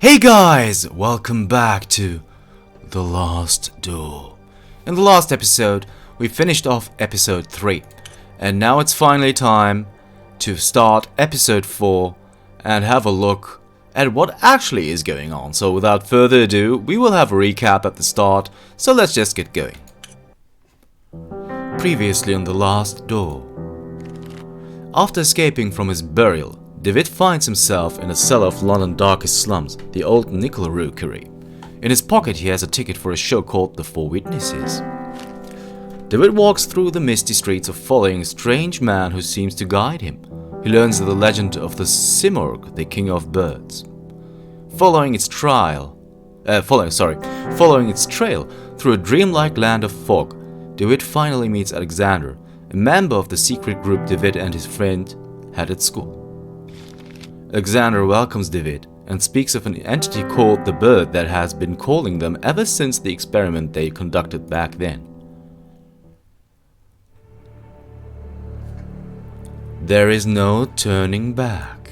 Hey guys, welcome back to The Last Duel. In the last episode, we finished off episode 3, and now it's finally time to start episode 4 and have a look at what actually is going on. So without further ado, we will have a recap at the start, so let's just get going. Previously on The Last Duel. After escaping from his burial, David finds himself in a cellar of London's darkest slums, the old Nickel Rookery. In his pocket he has a ticket for a show called The Four Witnesses. David walks through the misty streets following a strange man who seems to guide him. He learns of the legend of the Simurgh, the king of birds. Following its trail through a dreamlike land of fog, David finally meets Alexandre, a member of the secret group David and his friend had at school. Alexandre welcomes David and speaks of an entity called the bird that has been calling them ever since the experiment they conducted back then. There is no turning back.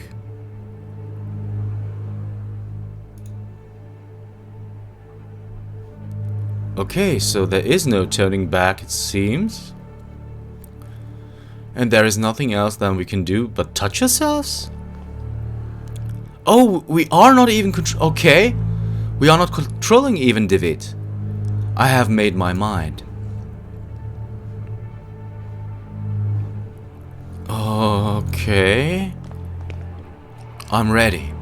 Okay, so there is no turning back, it seems. And there is nothing else that we can do but touch ourselves? Oh, we are not even okay. We are not controlling even David. I have made my mind. Okay. I'm ready.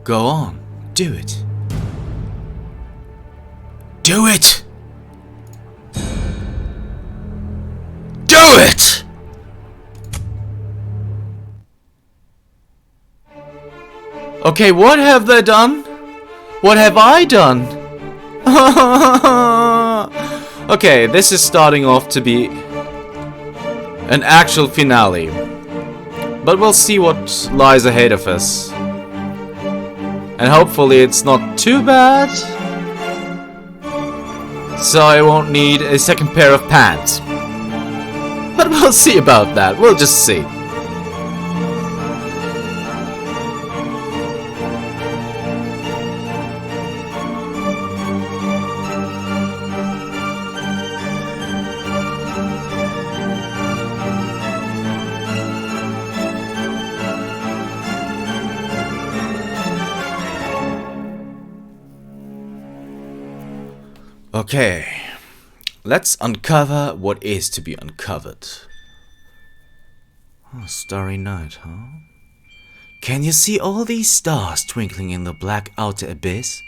Go on. Do it. Do it! Do it! Okay, what have they done? What have I done? Okay, this is starting off to be an actual finale. But we'll see what lies ahead of us. And hopefully it's not too bad. So I won't need a second pair of pants. But we'll see about that. We'll just see. Okay, let's uncover what is to be uncovered. Oh, starry night, huh? Can you see all these stars twinkling in the black outer abyss?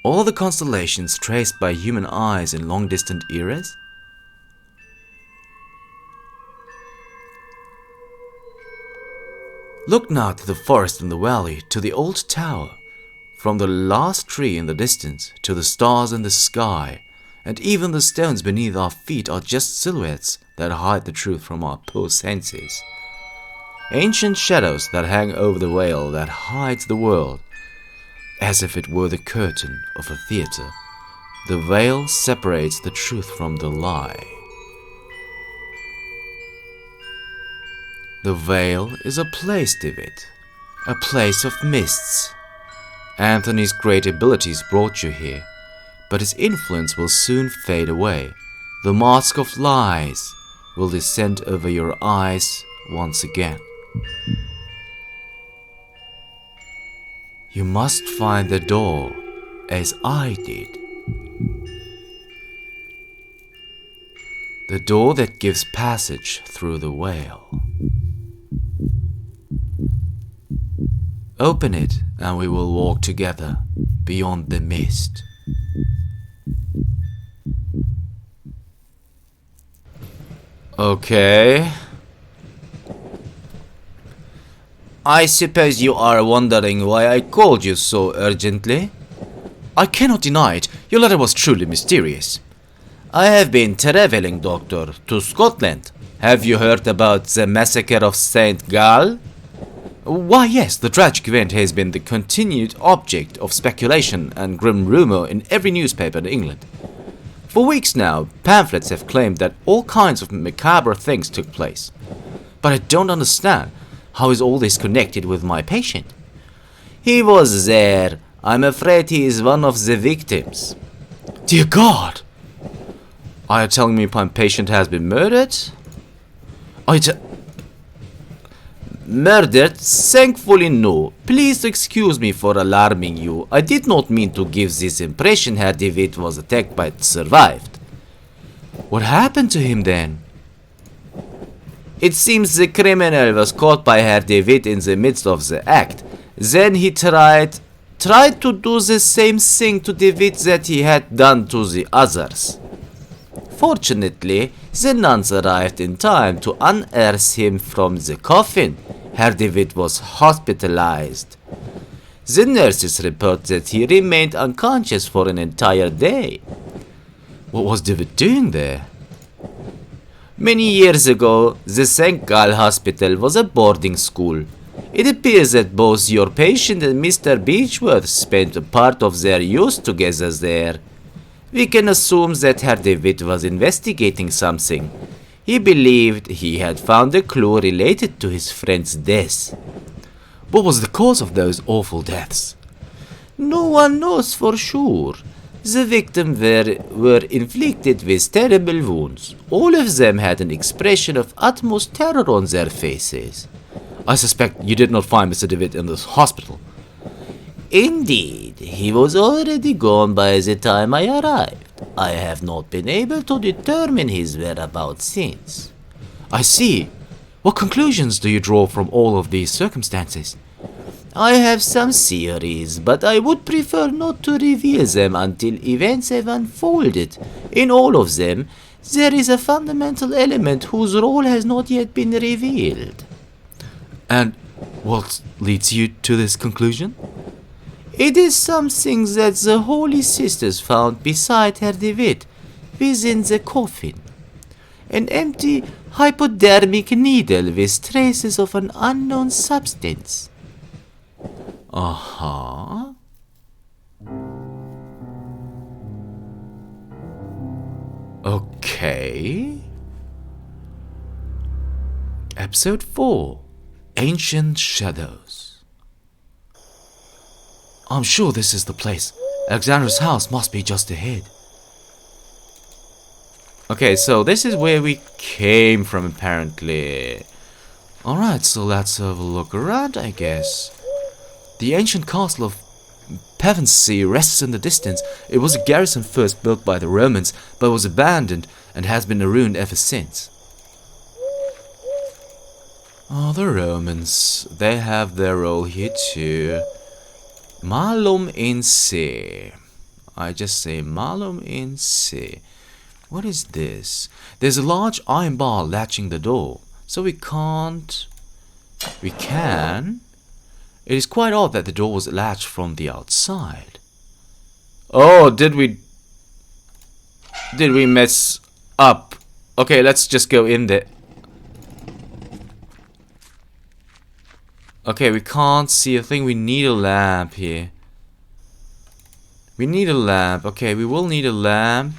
All the constellations traced by human eyes in long-distant eras? Look now to the forest in the valley, to the old tower, from the last tree in the distance to the stars in the sky, and even the stones beneath our feet are just silhouettes that hide the truth from our poor senses. Ancient shadows that hang over the veil that hides the world, as if it were the curtain of a theater. The veil separates the truth from the lie. The veil is a place, David, a place of mists. Anthony's great abilities brought you here, but his influence will soon fade away. The mask of lies will descend over your eyes once again. You must find the door, as I did. The door that gives passage through the veil. Open it, and we will walk together beyond the mist. Okay. I suppose you are wondering why I called you so urgently? I cannot deny it. Your letter was truly mysterious. I have been traveling, Doctor, to Scotland. Have you heard about the massacre of St. Gall? Why, yes, the tragic event has been the continued object of speculation and grim rumor in every newspaper in England. For weeks now, pamphlets have claimed that all kinds of macabre things took place. But I don't understand. How is all this connected with my patient? He was there. I'm afraid he is one of the victims. Dear God! Are you telling me my patient has been murdered? Are you Murdered? Thankfully no. Please excuse me for alarming you. I did not mean to give this impression Herr de Witt was attacked but survived. What happened to him then? It seems the criminal was caught by Herr de Witt in the midst of the act. Then he tried to do the same thing to de Witt that he had done to the others. Fortunately, the nuns arrived in time to unearth him from the coffin. Herr de Witt was hospitalized. The nurses report that he remained unconscious for an entire day. What was de Witt doing there? Many years ago, the St. Gall Hospital was a boarding school. It appears that both your patient and Mr. Beechworth spent a part of their youth together there. We can assume that Herr de Witt was investigating something. He believed he had found a clue related to his friend's death. What was the cause of those awful deaths? No one knows for sure. The victims were inflicted with terrible wounds. All of them had an expression of utmost terror on their faces. I suspect you did not find Mr. de Witt in the hospital. Indeed, he was already gone by the time I arrived. I have not been able to determine his whereabouts since. I see. What conclusions do you draw from all of these circumstances? I have some theories, but I would prefer not to reveal them until events have unfolded. In all of them, there is a fundamental element whose role has not yet been revealed. And what leads you to this conclusion? It is something that the Holy Sisters found beside Herr de Witt, within the coffin. An empty hypodermic needle with traces of an unknown substance. Uh-huh. Okay. Episode 4. Ancient Shadows. I'm sure this is the place. Alexandre's house must be just ahead. Okay, so this is where we came from, apparently. Alright, so let's have a look around, I guess. The ancient castle of Pevensey rests in the distance. It was a garrison first built by the Romans, but was abandoned and has been ruined ever since. Oh, the Romans. They have their role here too. Malum in se. I just say Malum in se. What is this? There's a large iron bar latching the door, so we can't. We can. It is quite odd that the door was latched from the outside. Oh, did we mess up? Okay, let's just go in there. Okay, we can't see a thing. We need a lamp here. We need a lamp. Okay, we will need a lamp.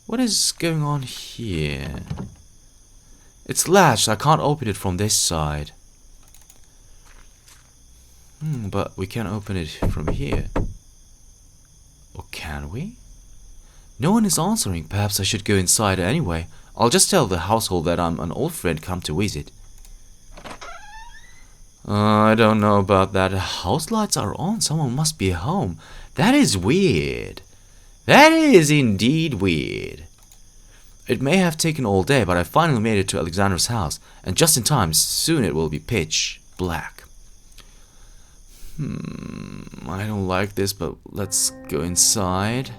What is going on here? It's latched. I can't open it from this side. But we can open it from here. Or can we? No one is answering. Perhaps I should go inside anyway. I'll just tell the household that I'm an old friend come to visit. I don't know about that. House lights are on. Someone must be home. That is weird. That is indeed weird. It may have taken all day, but I finally made it to Alexandre's house. And just in time. Soon it will be pitch black. I don't like this, but let's go inside.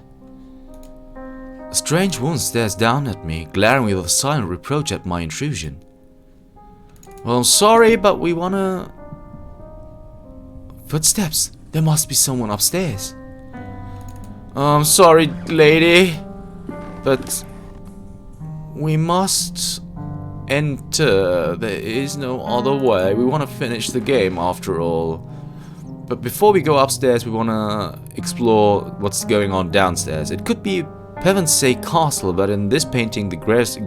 A strange woman stares down at me, glaring with a silent reproach at my intrusion. Well, I'm sorry, but we wanna... Footsteps. There must be someone upstairs. I'm sorry, lady, but we must enter. There is no other way. We want to finish the game after all. But before we go upstairs, we want to explore what's going on downstairs. It could be Pevensey Castle, but in this painting, the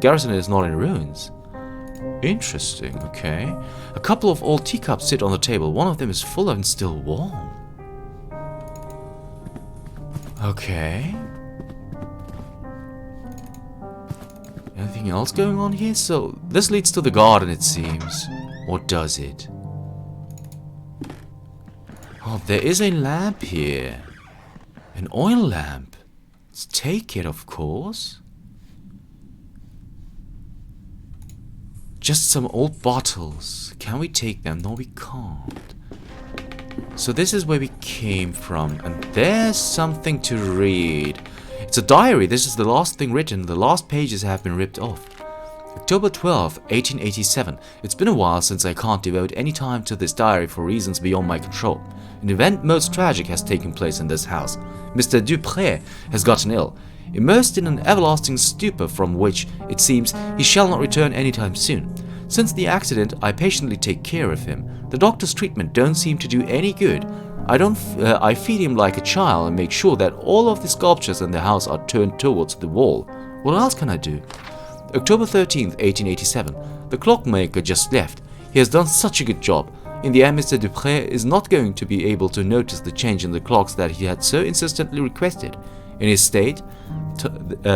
garrison is not in ruins. Interesting, okay. A couple of old teacups sit on the table. One of them is full and still warm. Okay. Anything else going on here? So, this leads to the garden, it seems. Or does it? Oh, there is a lamp here. An oil lamp. Let's take it, of course. Just some old bottles. Can we take them? No, we can't. So this is where we came from. And there's something to read. It's a diary. This is the last thing written. The last pages have been ripped off. October 12, 1887. It's been a while since I can't devote any time to this diary for reasons beyond my control. An event most tragic has taken place in this house. Mr. Dupré has gotten ill, immersed in an everlasting stupor from which, it seems, he shall not return anytime soon. Since the accident, I patiently take care of him. The doctor's treatment don't seem to do any good. I feed him like a child and make sure that all of the sculptures in the house are turned towards the wall. What else can I do? October 13th, 1887. The clockmaker just left. He has done such a good job. In the end, Mr. Dupré is not going to be able to notice the change in the clocks that he had so insistently requested. In his state,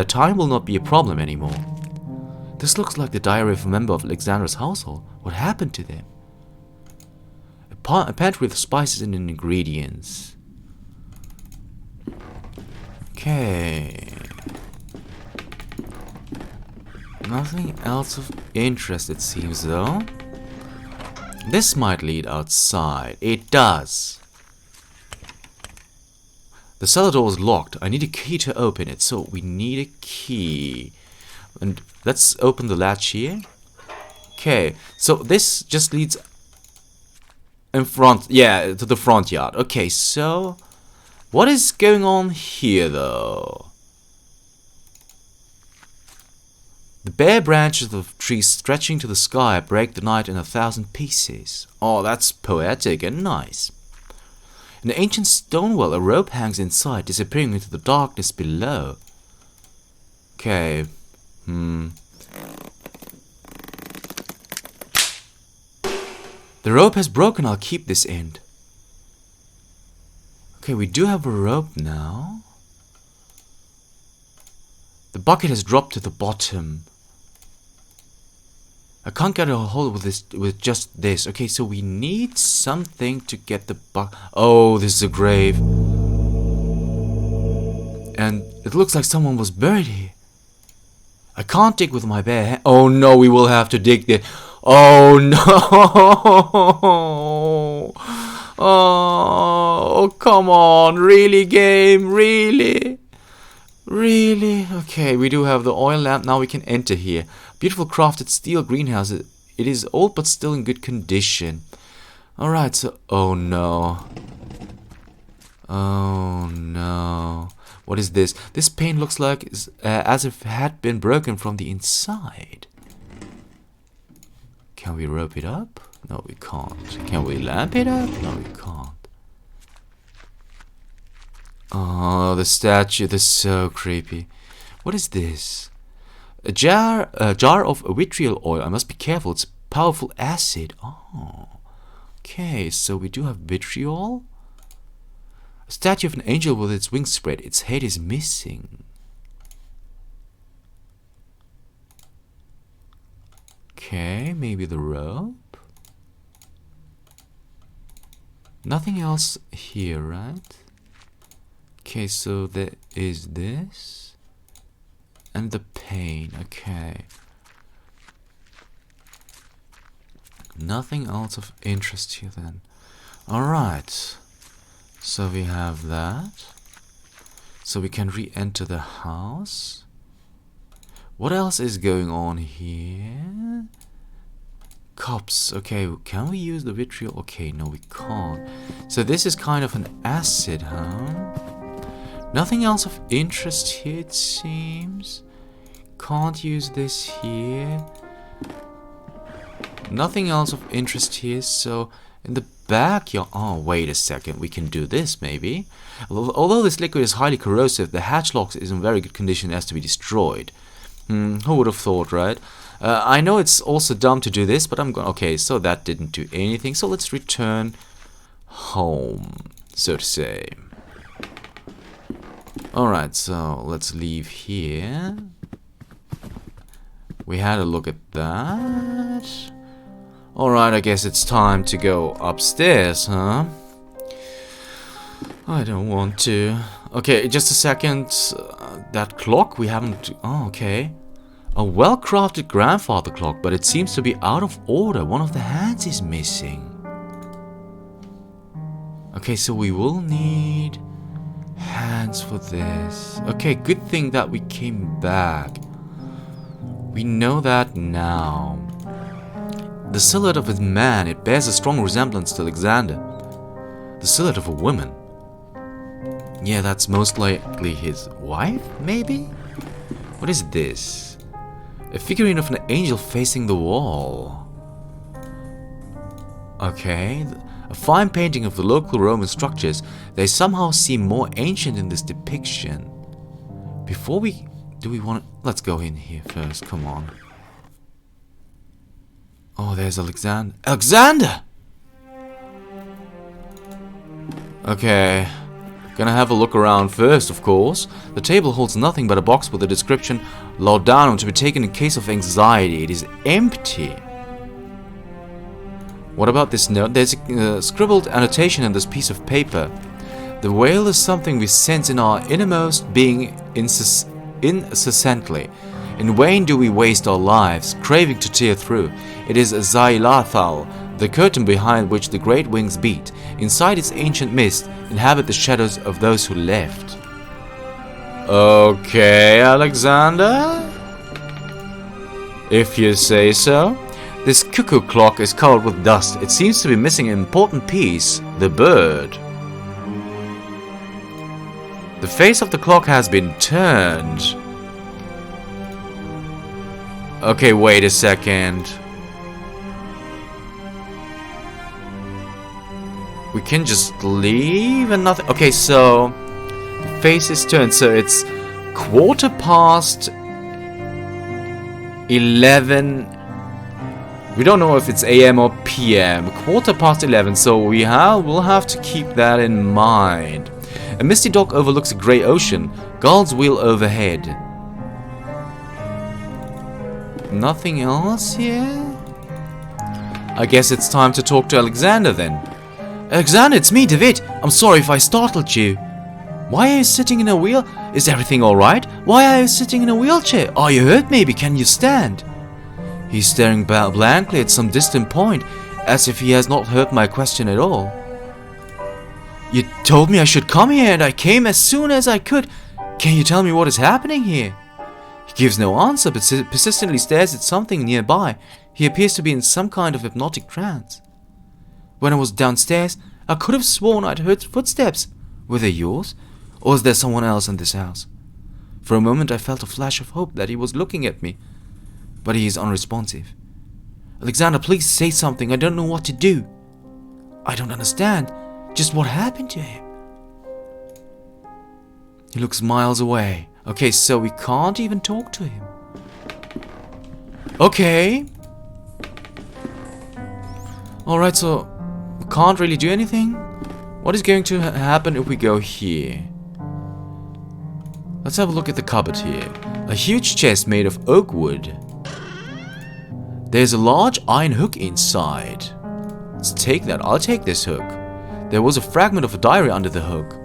time will not be a problem anymore. This looks like the diary of a member of Alexandre's household. What happened to them? A pantry with spices and ingredients. Okay. Nothing else of interest, it seems, though. This might lead outside. It does. The cellar door is locked. I need a key to open it, so we need a key. And let's open the latch here. Okay, so this just leads in front, yeah, to the front yard. Okay, so what is going on here, though? The bare branches of trees stretching to the sky break the night in 1,000 pieces. Oh, that's poetic and nice. In the ancient stone well, a rope hangs inside, disappearing into the darkness below. Okay. The rope has broken. I'll keep this end. Okay, we do have a rope now. The bucket has dropped to the bottom. I can't get a hold with just this. Okay, so we need something to get the bucket. Oh, this is a grave. And it looks like someone was buried here. I can't dig with my bare hand. Oh no, we will have to dig there. Oh no! Oh, come on. Really, game? Really? Really? Okay, we do have the oil lamp. Now we can enter here. Beautiful crafted steel greenhouse. It is old but still in good condition. Alright, so... Oh no. Oh no. What is this? This pane looks like as if it had been broken from the inside. Can we rope it up? No, we can't. Can we lamp it up? No, we can't. Oh, the statue, this is so creepy. What is this? A jar of vitriol oil. I must be careful, it's powerful acid. Oh, okay, so we do have vitriol. A statue of an angel with its wings spread. Its head is missing. Okay, maybe the rope. Nothing else here, right? Okay, so there is this. And the pane, okay. Nothing else of interest here then. Alright. So we have that. So we can re-enter the house. What else is going on here? Cups. Okay, can we use the vitriol? Okay, no, we can't. So this is kind of an acid, huh? Nothing else of interest here, it seems. Can't use this here. Nothing else of interest here, so in the backyard... Oh, wait a second, we can do this, maybe. Although this liquid is highly corrosive, the hatch lock is in very good condition as to be destroyed. Who would have thought, right? I know it's also dumb to do this, but I'm going... Okay, so that didn't do anything. So let's return home, so to say. Alright, so let's leave here. We had a look at that. Alright, I guess it's time to go upstairs, huh? I don't want to. Okay, just a second. That clock we haven't... Oh, okay. A well-crafted grandfather clock, but it seems to be out of order. One of the hands is missing. Okay, so we will need hands for this. Okay, good thing that we came back. We know that now. The silhouette of a man, it bears a strong resemblance to Alexander. The silhouette of a woman. Yeah, that's most likely his wife, maybe? What is this? A figurine of an angel facing the wall. Okay, a fine painting of the local Roman structures. They somehow seem more ancient in this depiction. Before we... Do we want to... Let's go in here first, come on. Oh, there's Alexander. Alexander! Okay. Gonna have a look around first, of course. The table holds nothing but a box with the description Laudanum to be taken in case of anxiety. It is empty. What about this note? There's a scribbled annotation in this piece of paper. The wail is something we sense in our innermost being incessantly. In vain do we waste our lives, craving to tear through. It is Zailathal, the curtain behind which the great wings beat. Inside its ancient mist, inhabit the shadows of those who left. Okay, Alexander? If you say so. This cuckoo clock is covered with dust. It seems to be missing an important piece, the bird. The face of the clock has been turned. Okay, wait a second. We can just leave and nothing... Okay, so... The face is turned, so it's 11:15. We don't know if it's AM or PM. 11:15, so we'll have to keep that in mind. A misty dock overlooks a grey ocean. Gulls wheel overhead. Nothing else here? I guess it's time to talk to Alexander then. Alexander, it's me, David. I'm sorry if I startled you. Why are you sitting in a wheel? Is everything alright? Why are you sitting in a wheelchair? Are you hurt maybe? Can you stand? He's staring blankly at some distant point, as if he has not heard my question at all. You told me I should come here, and I came as soon as I could. Can you tell me what is happening here? He gives no answer, but persistently stares at something nearby. He appears to be in some kind of hypnotic trance. When I was downstairs, I could have sworn I'd heard footsteps. Were they yours? Or is there someone else in this house? For a moment I felt a flash of hope that he was looking at me. But he is unresponsive. Alexander, please say something. I don't know what to do. I don't understand. Just what happened to him? He looks miles away. Okay, so we can't even talk to him. Okay. Alright, so we can't really do anything. What is going to happen if we go here? Let's have a look at the cupboard here. A huge chest made of oak wood. There's a large iron hook inside. Let's take that. I'll take this hook. There was a fragment of a diary under the hook.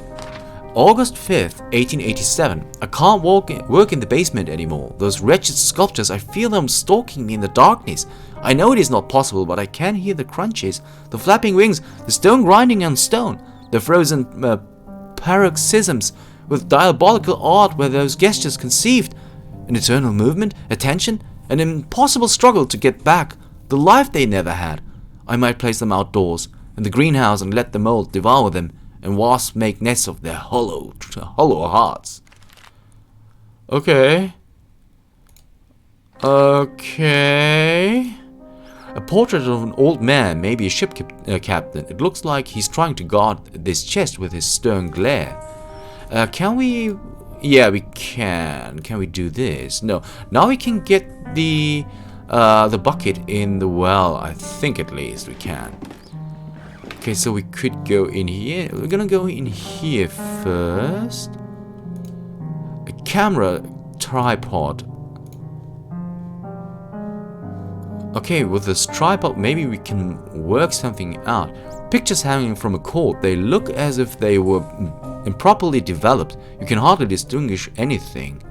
August 5th, 1887. I can't work in the basement anymore. Those wretched sculptures, I feel them stalking me in the darkness. I know it is not possible, but I can hear the crunches, the flapping wings, the stone grinding on stone, the frozen paroxysms with diabolical art where those gestures conceived. An eternal movement, attention, an impossible struggle to get back the life they never had. I might place them outdoors, in the greenhouse, and let the mold devour them, and wasps make nests of their hollow hearts. Okay. Okay. A portrait of an old man, maybe a ship captain. It looks like he's trying to guard this chest with his stern glare. Can we... Yeah, we can. Can we do this? No. Now we can get the the bucket in the well. I think at least we can. Okay, so we could go in here. We're gonna go in here first. A camera tripod. Okay, with this tripod, maybe we can work something out. Pictures hanging from a cord, they look as if they were improperly developed. You can hardly distinguish anything.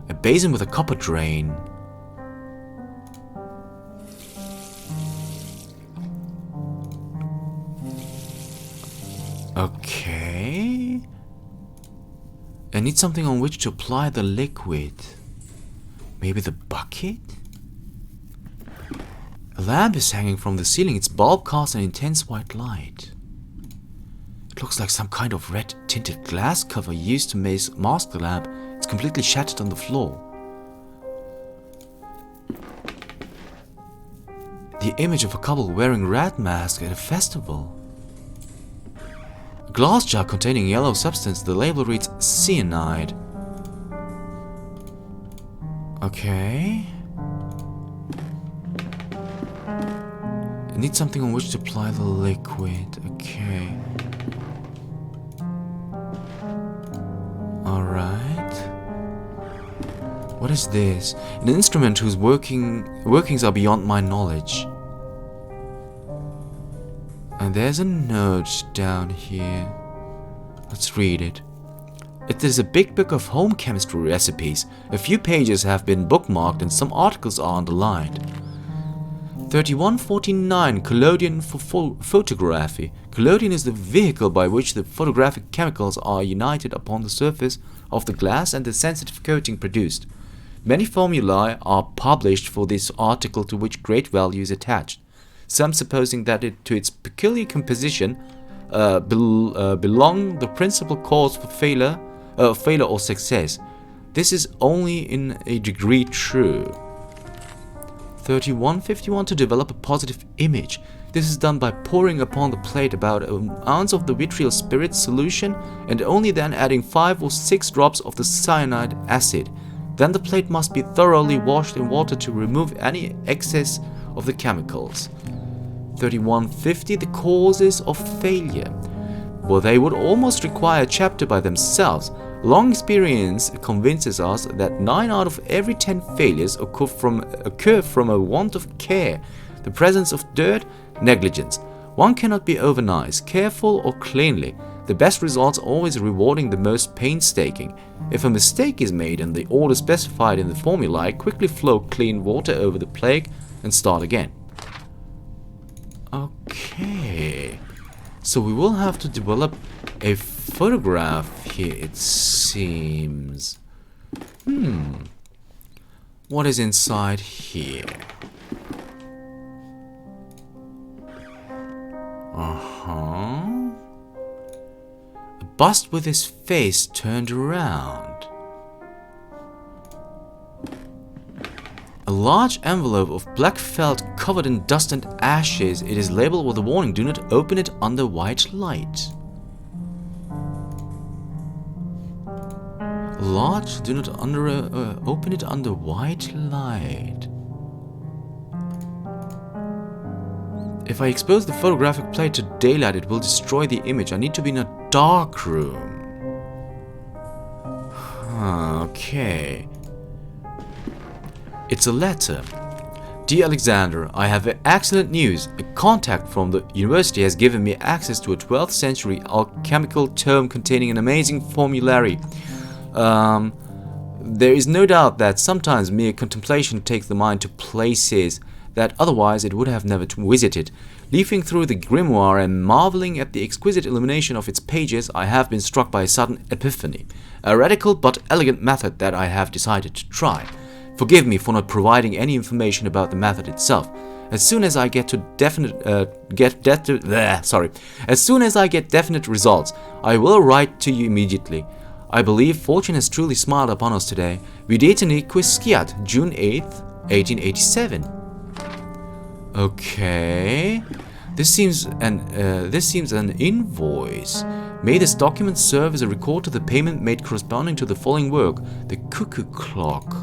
A basin with a copper drain. Okay. I need something on which to apply the liquid. Maybe the bucket? A lamp is hanging from the ceiling. Its bulb casts an intense white light. It looks like some kind of red tinted glass cover used to mask the lamp. It's completely shattered on the floor. The image of a couple wearing red masks at a festival. A glass jar containing yellow substance. The label reads cyanide. Okay. I need something on which to apply the liquid. Okay. Alright. What is this? An instrument whose workings are beyond my knowledge. And there's a note down here. Let's read it. It is a big book of home chemistry recipes. A few pages have been bookmarked and some articles are underlined. 3149 Collodion for photography. Collodion is the vehicle by which the photographic chemicals are united upon the surface of the glass and the sensitive coating produced. Many formulae are published for this article to which great value is attached. Some supposing that to its peculiar composition belong the principal cause for failure or success. This is only in a degree true. 3151 to develop a positive image. This is done by pouring upon the plate about an ounce of the vitriol spirit solution and only then adding 5 or 6 drops of the cyanide acid. Then the plate must be thoroughly washed in water to remove any excess of the chemicals. 3150 The causes of failure. Well, they would almost require a chapter by themselves. Long experience convinces us that 9 out of every 10 failures occur from a want of care, the presence of dirt, negligence. One cannot be over nice, careful or cleanly. The best results always rewarding the most painstaking. If a mistake is made in the order specified in the formulae, quickly flow clean water over the plate and start again. Okay. So we will have to develop a photograph here, it seems. What is inside here? A bust with his face turned around. A large envelope of black felt covered in dust and ashes. It is labeled with a warning, do not open it under white light. Large, do not open it under white light. If I expose the photographic plate to daylight, it will destroy the image. I need to be in a dark room. Okay. It's a letter. Dear Alexandre, I have excellent news. A contact from the university has given me access to a 12th century alchemical tome containing an amazing formulary. There is no doubt that sometimes mere contemplation takes the mind to places that otherwise it would have never visited. Leafing through the grimoire and marveling at the exquisite illumination of its pages, I have been struck by a sudden epiphany. A radical but elegant method that I have decided to try. Forgive me for not providing any information about the method itself. As soon as I get definite results, I will write to you immediately. I believe fortune has truly smiled upon us today. Videtini quisquiat, June 8th, 1887. Okay. This seems an invoice. May this document serve as a record of the payment made corresponding to the following work: the cuckoo clock.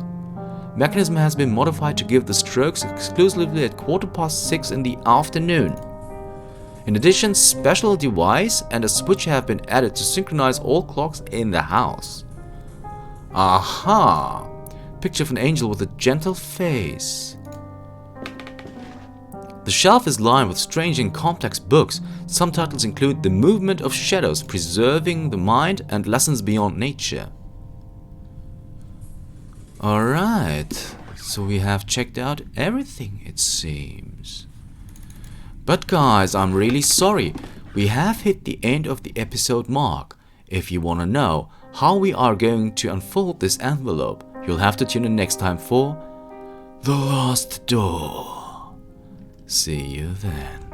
Mechanism has been modified to give the strokes exclusively at 6:15 in the afternoon. In addition, special device and a switch have been added to synchronize all clocks in the house. Aha! Picture of an angel with a gentle face. The shelf is lined with strange and complex books. Some titles include The Movement of Shadows, Preserving the Mind, and Lessons Beyond Nature. Alright, so we have checked out everything, it seems. But guys, I'm really sorry. We have hit the end of the episode mark. If you want to know how we are going to unfold this envelope, you'll have to tune in next time for The Lost Door. See you then.